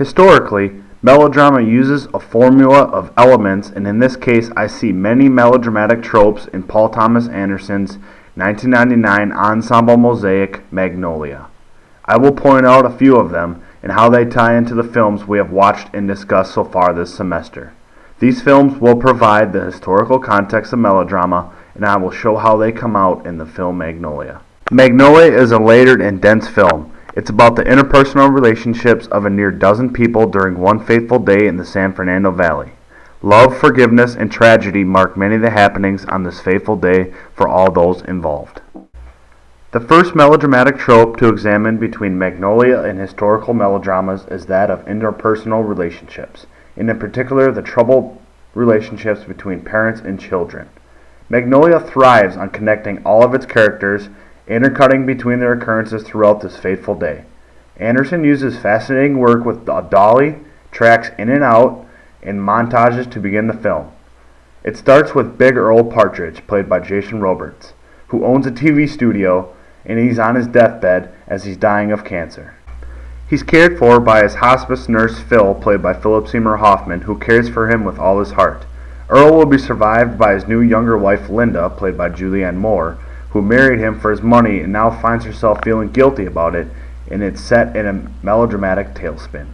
Historically, melodrama uses a formula of elements, and in this case I see many melodramatic tropes in Paul Thomas Anderson's 1999 ensemble mosaic Magnolia. I will point out a few of them and how they tie into the films we have watched and discussed so far this semester. These films will provide the historical context of melodrama, and I will show how they come out in the film Magnolia. Magnolia is a layered and dense film. It's about the interpersonal relationships of a near dozen people during one fateful day in the San Fernando Valley. Love, forgiveness, and tragedy mark many of the happenings on this fateful day for all those involved. The first melodramatic trope to examine between Magnolia and historical melodramas is that of interpersonal relationships, and in particular the troubled relationships between parents and children. Magnolia thrives on connecting all of its characters, intercutting between their occurrences throughout this fateful day. Anderson uses fascinating work with a dolly, tracks in and out, and montages to begin the film. It starts with Big Earl Partridge, played by Jason Robards, who owns a TV studio, and he's on his deathbed as he's dying of cancer. He's cared for by his hospice nurse Phil, played by Philip Seymour Hoffman, who cares for him with all his heart. Earl will be survived by his new younger wife Linda, played by Julianne Moore, who married him for his money and now finds herself feeling guilty about it, and it's set in a melodramatic tailspin.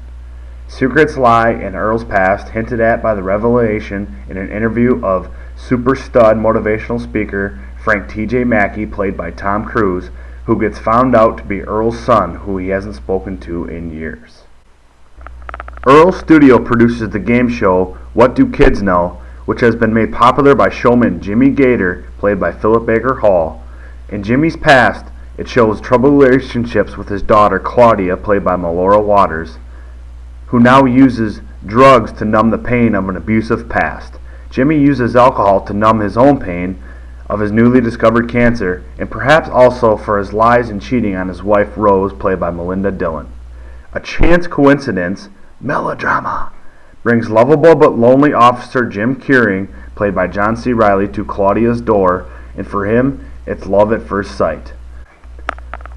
Secrets lie in Earl's past, hinted at by the revelation in an interview of super stud motivational speaker Frank T.J. Mackey, played by Tom Cruise, who gets found out to be Earl's son, who he hasn't spoken to in years. Earl's studio produces the game show What Do Kids Know?, which has been made popular by showman Jimmy Gator, played by Philip Baker Hall. In Jimmy's past, it shows troubled relationships with his daughter Claudia, played by Melora Waters, who now uses drugs to numb the pain of an abusive past. Jimmy uses alcohol to numb his own pain of his newly discovered cancer, and perhaps also for his lies and cheating on his wife Rose, played by Melinda Dillon. A chance coincidence, melodrama, brings lovable but lonely officer Jim Curing, played by John C. Reilly, to Claudia's door, and for him, it's love at first sight.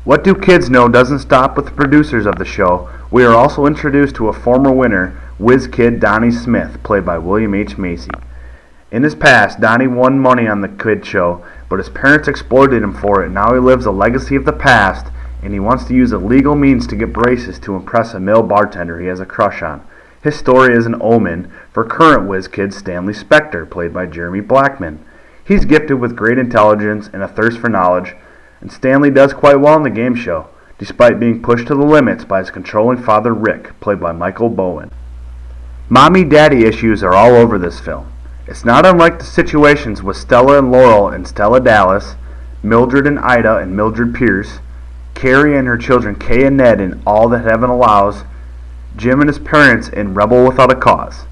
What Do Kids Know doesn't stop with the producers of the show. We are also introduced to a former winner, whiz kid Donnie Smith, played by William H. Macy. In his past, Donnie won money on the kid show, but his parents exploited him for it. Now he lives a legacy of the past, and he wants to use illegal means to get braces to impress a male bartender he has a crush on. His story is an omen for current whiz kid Stanley Spector, played by Jeremy Blackman. He's gifted with great intelligence and a thirst for knowledge, and Stanley does quite well in the game show, despite being pushed to the limits by his controlling father Rick, played by Michael Bowen. Mommy-daddy issues are all over this film. It's not unlike the situations with Stella and Laurel and Stella Dallas, Mildred and Ida and Mildred Pierce, Carrie and her children Kay and Ned in All That Heaven Allows, Jim and his parents in Rebel Without a Cause.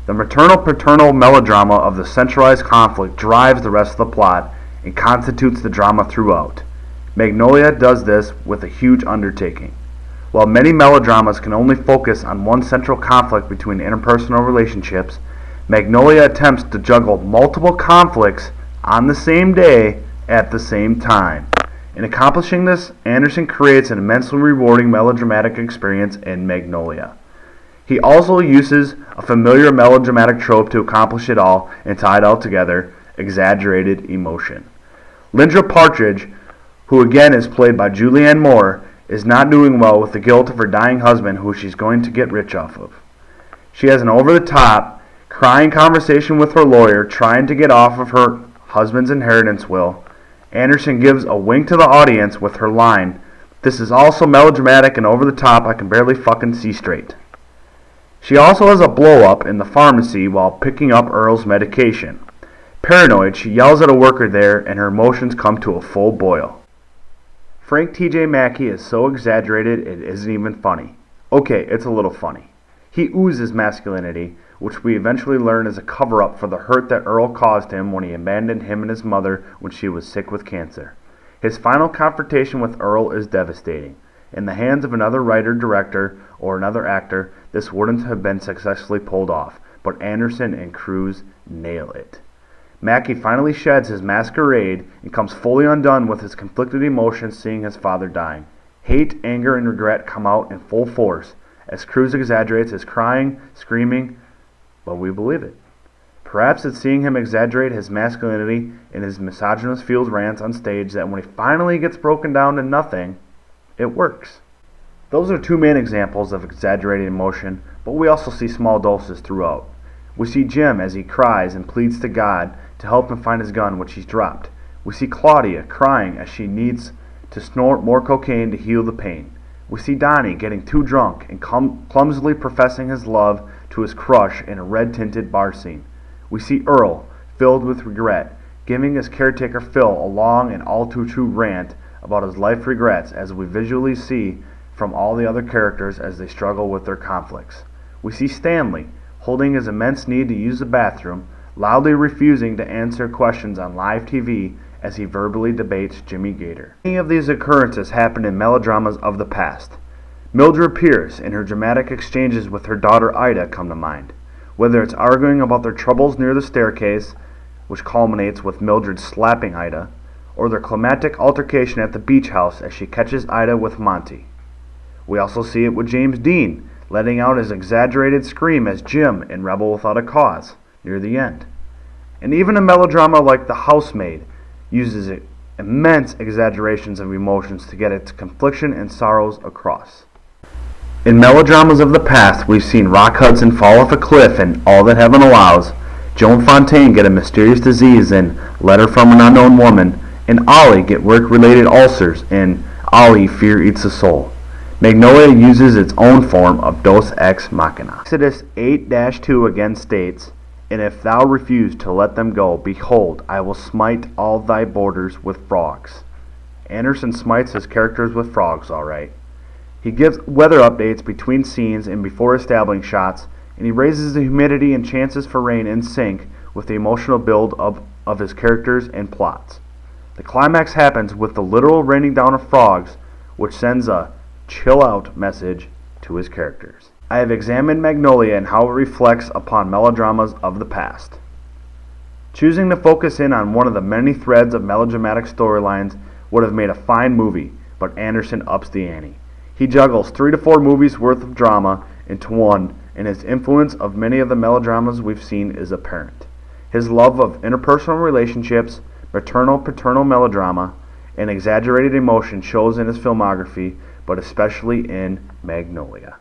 The maternal-paternal melodrama of the centralized conflict drives the rest of the plot and constitutes the drama throughout. Magnolia does this with a huge undertaking. While many melodramas can only focus on one central conflict between interpersonal relationships, Magnolia attempts to juggle multiple conflicts on the same day at the same time. In accomplishing this, Anderson creates an immensely rewarding melodramatic experience in Magnolia. He also uses a familiar melodramatic trope to accomplish it all and tie it all together, exaggerated emotion. Linda Partridge, who again is played by Julianne Moore, is not doing well with the guilt of her dying husband, who she's going to get rich off of. She has an over-the-top, crying conversation with her lawyer trying to get off of her husband's inheritance will. Anderson gives a wink to the audience with her line, "This is also melodramatic and over the top, I can barely fucking see straight." She also has a blow-up in the pharmacy while picking up Earl's medication. Paranoid, she yells at a worker there and her emotions come to a full boil. Frank T.J. Mackey is so exaggerated it isn't even funny. Okay, it's a little funny. He oozes masculinity, which we eventually learn is a cover-up for the hurt that Earl caused him when he abandoned him and his mother when she was sick with cancer. His final confrontation with Earl is devastating. In the hands of another writer, director, or another actor, this wouldn't have been successfully pulled off, but Anderson and Cruise nail it. Mackey finally sheds his masquerade and comes fully undone with his conflicted emotions seeing his father dying. Hate, anger, and regret come out in full force, as Cruz exaggerates his crying, screaming, but we believe it. Perhaps it's seeing him exaggerate his masculinity in his misogynist field rants on stage that when he finally gets broken down to nothing, it works. Those are two main examples of exaggerated emotion, but we also see small doses throughout. We see Jim as he cries and pleads to God to help him find his gun, which he's dropped. We see Claudia crying as she needs to snort more cocaine to heal the pain. We see Donnie getting too drunk and clumsily professing his love to his crush in a red-tinted bar scene. We see Earl, filled with regret, giving his caretaker Phil a long and all-too-true rant about his life regrets as we visually see from all the other characters as they struggle with their conflicts. We see Stanley, holding his immense need to use the bathroom, loudly refusing to answer questions on live TV as he verbally debates Jimmy Gator. Many of these occurrences happen in melodramas of the past. Mildred Pierce and her dramatic exchanges with her daughter Ida come to mind. Whether it's arguing about their troubles near the staircase, which culminates with Mildred slapping Ida, or their climactic altercation at the beach house as she catches Ida with Monty. We also see it with James Dean, letting out his exaggerated scream as Jim in Rebel Without a Cause, near the end. And even a melodrama like The Housemaid uses immense exaggerations of emotions to get its confliction and sorrows across. In melodramas of the past, we've seen Rock Hudson fall off a cliff in All That Heaven Allows, Joan Fontaine get a mysterious disease in Letter from an Unknown Woman, and Ollie get work-related ulcers in Ollie, Fear Eats the Soul. Magnolia uses its own form of Deus Ex Machina. Exodus 8-2 again states, "And if thou refuse to let them go, behold, I will smite all thy borders with frogs." Anderson smites his characters with frogs, alright. He gives weather updates between scenes and before establishing shots, and he raises the humidity and chances for rain in sync with the emotional build of his characters and plots. The climax happens with the literal raining down of frogs, which sends a chill out message to his characters. I have examined Magnolia and how it reflects upon melodramas of the past. Choosing to focus in on one of the many threads of melodramatic storylines would have made a fine movie, but Anderson ups the ante. He juggles 3 to 4 movies worth of drama into one, and his influence of many of the melodramas we've seen is apparent. His love of interpersonal relationships, maternal-paternal melodrama, and exaggerated emotion shows in his filmography, but especially in Magnolia.